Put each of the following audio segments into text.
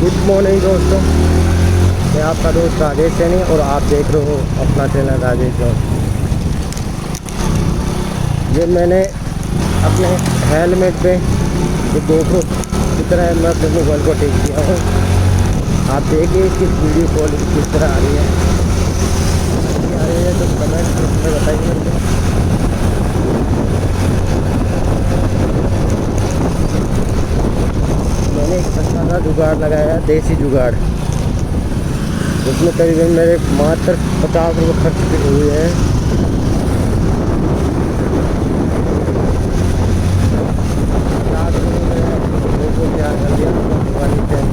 Good morning दोस्तों, मैं आपका दोस्त राजेश सैनी और आप देख रहे हो अपना चैनल राजेश ब्लॉग। ये मैंने अपने हेलमेट पे जो GoPro की तरह मैं अपने मोबाइल को टेक किया हूँ। आप देखिए इसकी वीडियो क्वालिटी किस तरह आ रही है। आ रही है तो कमेंट में बताइए मेरे को। मैंने एक सस्ता सा जुगाड़ लगाया है, देसी जुगाड़। उसमें करीबन मेरे मात्र 50 रुपये खर्च हुए हैं। 50 रुपये में GoPro तैयार कर दिया पुरानी टाइम।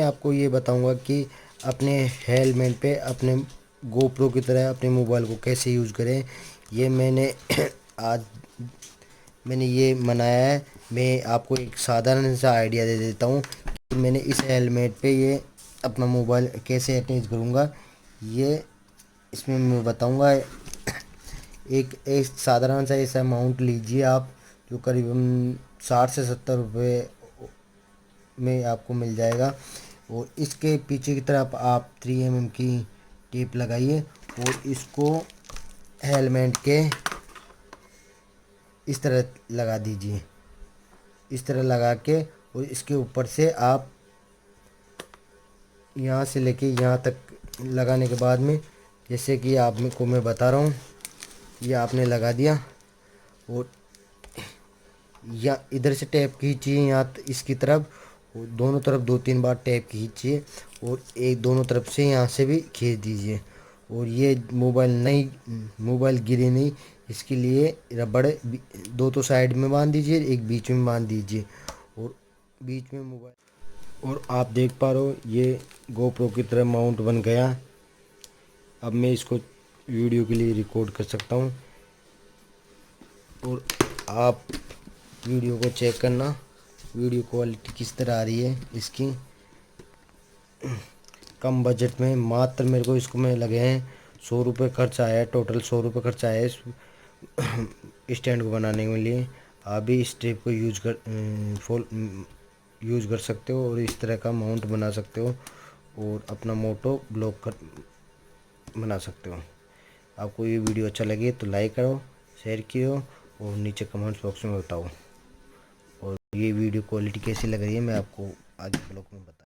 आपको ये बताऊंगा कि अपने हेलमेट पे अपने गोप्रो की तरह अपने मोबाइल को कैसे यूज़ करें। ये मैंने आज मैंने ये बनाया है। मैं आपको एक साधारण सा आइडिया दे देता हूँ कि मैंने इस हेलमेट पे ये अपना मोबाइल कैसे अटैच करूँगा। ये इसमें मैं बताऊँगा। एक एक साधारण सा ऐसा अमाउंट लीजिए आप, जो करीबन 60 से 70 रुपये में आपको मिल जाएगा। और इसके पीछे की तरफ आप 3 mm की टेप लगाइए और इसको हेलमेट के इस तरह लगा दीजिए। इस तरह लगा के और इसके ऊपर से आप यहाँ से लेके यहाँ तक लगाने के बाद में, जैसे कि आप को मैं बता रहा हूँ, ये आपने लगा दिया और या इधर से टैप खींचिए यहाँ इसकी तरफ, और दोनों तरफ 2-3 बार टैप खींचिए और एक दोनों तरफ से यहाँ से भी खींच दीजिए। और ये मोबाइल गिरे नहीं, इसके लिए रबड़ दो तो साइड में बांध दीजिए, एक बीच में बांध दीजिए और बीच में मोबाइल। और आप देख पा रहे हो ये गोप्रो की तरह माउंट बन गया। अब मैं इसको वीडियो के लिए रिकॉर्ड कर सकता हूँ और आप वीडियो को चेक करना, वीडियो क्वालिटी किस तरह आ रही है इसकी। कम बजट में मात्र मेरे को इसको में लगे हैं 100 रुपये खर्च आया है। टोटल 100 रुपये खर्च आया है इस स्टैंड को बनाने के लिए। आप भी इस टेप को यूज़ कर सकते हो और इस तरह का माउंट बना सकते हो और अपना मोटो ब्लॉक कर बना सकते हो। आपको ये वीडियो अच्छा लगे तो लाइक करो, शेयर करो और नीचे कमेंट्स बॉक्स में बताओ। और ये वीडियो क्वालिटी कैसी लग रही है मैं आपको आगे ब्लॉग में बता